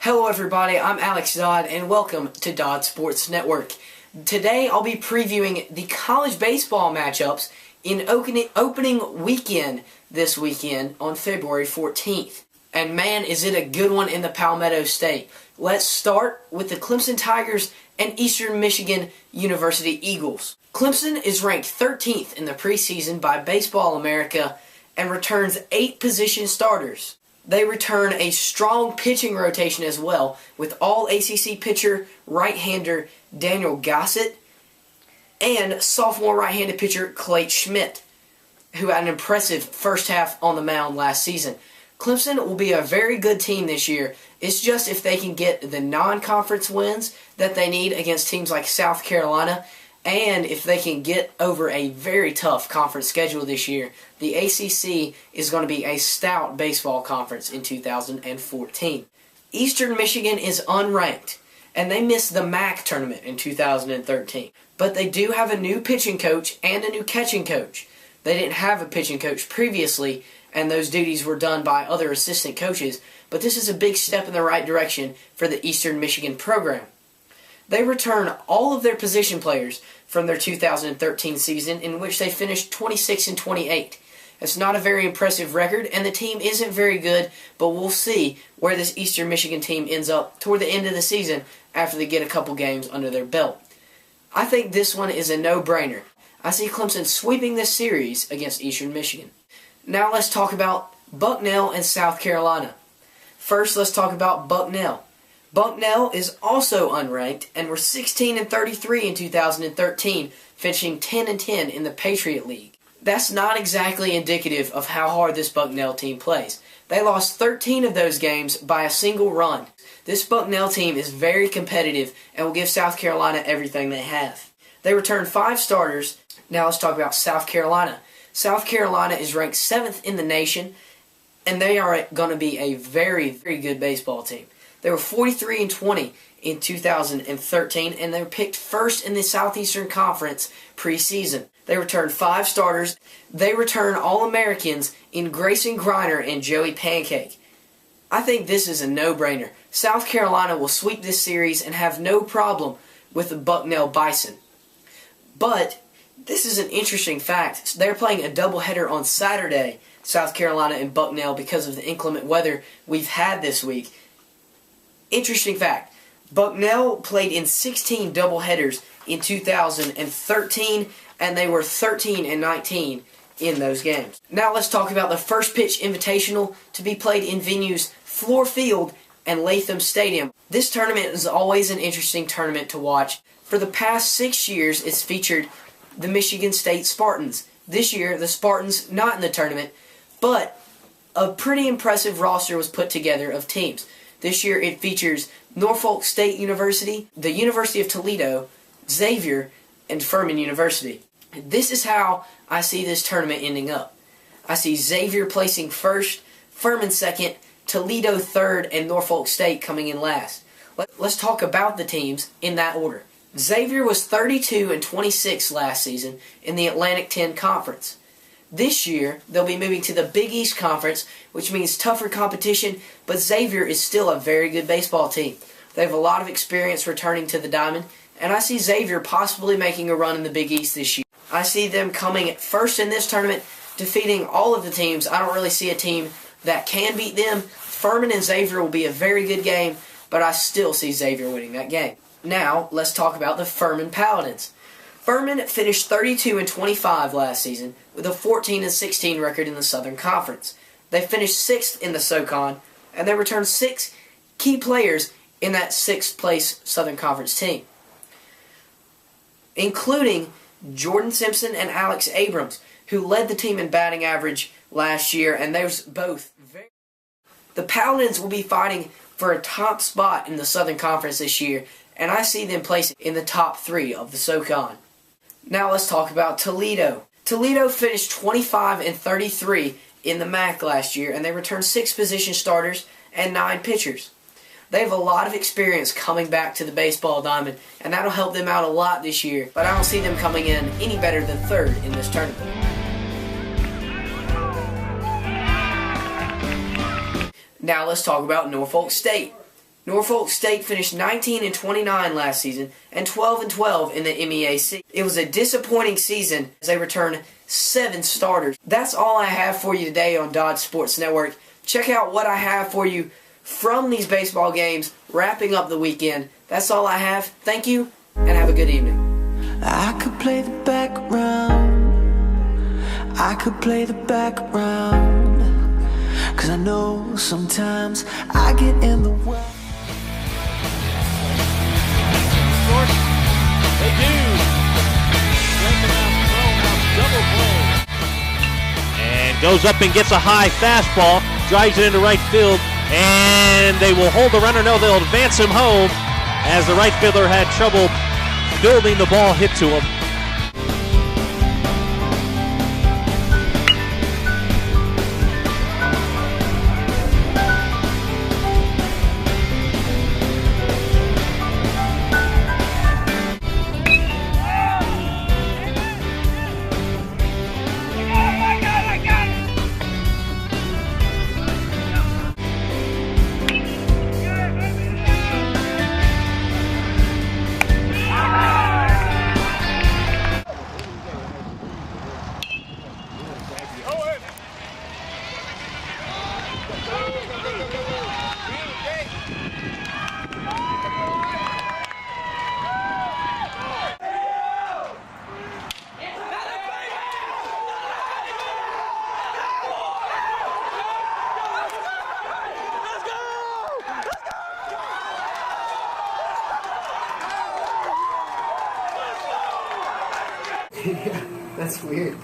Hello everybody, I'm Alex Dodd and welcome to Dodd Sports Network. Today I'll be previewing the college baseball matchups in opening weekend this weekend on February 14th. And man, is it a good one in the Palmetto State. Let's start with the Clemson Tigers and Eastern Michigan University Eagles. Clemson is ranked 13th in the preseason by Baseball America and returns 8 position starters. They return a strong pitching rotation as well, with all-ACC pitcher, right-hander Daniel Gossett, and sophomore right-handed pitcher Clay Schmidt, who had an impressive first half on the mound last season. Clemson will be a very good team this year. It's just if they can get the non-conference wins that they need against teams like South Carolina, and if they can get over a very tough conference schedule this year. The ACC is going to be a stout baseball conference in 2014. Eastern Michigan is unranked, and they missed the MAC tournament in 2013. But they do have a new pitching coach and a new catching coach. They didn't have a pitching coach previously, and those duties were done by other assistant coaches. But this is a big step in the right direction for the Eastern Michigan program. They return all of their position players from their 2013 season, in which they finished 26-28. It's not a very impressive record, and the team isn't very good, but we'll see where this Eastern Michigan team ends up toward the end of the season after they get a couple games under their belt. I think this one is a no-brainer. I see Clemson sweeping this series against Eastern Michigan. Now let's talk about Bucknell and South Carolina. First, let's talk about Bucknell. Bucknell is also unranked and were 16-33 in 2013, finishing 10-10 in the Patriot League. That's not exactly indicative of how hard this Bucknell team plays. They lost 13 of those games by a single run. This Bucknell team is very competitive and will give South Carolina everything they have. They return 5 starters. Now let's talk about South Carolina. South Carolina is ranked 7th in the nation, and they are going to be a very, very good baseball team. They were 43-20 in 2013, and they were picked first in the Southeastern Conference preseason. They returned 5 starters. They return All-Americans in Grayson Griner and Joey Pancake. I think this is a no-brainer. South Carolina will sweep this series and have no problem with the Bucknell Bison. But this is an interesting fact. They're playing a doubleheader on Saturday, South Carolina and Bucknell, because of the inclement weather we've had this week. Interesting fact, Bucknell played in 16 doubleheaders in 2013, and they were 13-19 in those games. Now let's talk about the First Pitch Invitational to be played in venues Fluor Field and Latham Stadium. This tournament is always an interesting tournament to watch. For the past 6 years, it's featured the Michigan State Spartans. This year, the Spartans not in the tournament, but a pretty impressive roster was put together of teams. This year it features Norfolk State University, the University of Toledo, Xavier, and Furman University. This is how I see this tournament ending up. I see Xavier placing first, Furman second, Toledo third, and Norfolk State coming in last. Let's talk about the teams in that order. Xavier was 32-26 last season in the Atlantic 10 Conference. This year, they'll be moving to the Big East Conference, which means tougher competition, but Xavier is still a very good baseball team. They have a lot of experience returning to the diamond, and I see Xavier possibly making a run in the Big East this year. I see them coming first in this tournament, defeating all of the teams. I don't really see a team that can beat them. Furman and Xavier will be a very good game, but I still see Xavier winning that game. Now, let's talk about the Furman Paladins. Furman finished 32-25 last season with a 14-16 record in the Southern Conference. They finished 6th in the SoCon, and they returned 6 key players in that 6th place Southern Conference team, including Jordan Simpson and Alex Abrams, who led the team in batting average last year, and they were both very... The Paladins will be fighting for a top spot in the Southern Conference this year, and I see them placing in the top 3 of the SoCon. Now let's talk about Toledo. Toledo finished 25-33 in the MAC last year, and they returned 6 position starters and 9 pitchers. They have a lot of experience coming back to the baseball diamond, and that'll help them out a lot this year, but I don't see them coming in any better than 3rd in this tournament. Now let's talk about Norfolk State. Norfolk State finished 19-29 last season and 12-12 in the MEAC. It was a disappointing season as they returned 7 starters. That's all I have for you today on Dodd Sports Network. Check out what I have for you from these baseball games, wrapping up the weekend. That's all I have. Thank you, and have a good evening. I could play the background. I could play the background. 'Cause I know sometimes I get in the way. They do. Double play. And goes up and gets a high fastball, drives it into right field, and they will hold the runner. No, they'll advance him home as the right fielder had trouble building the ball hit to him. That's weird.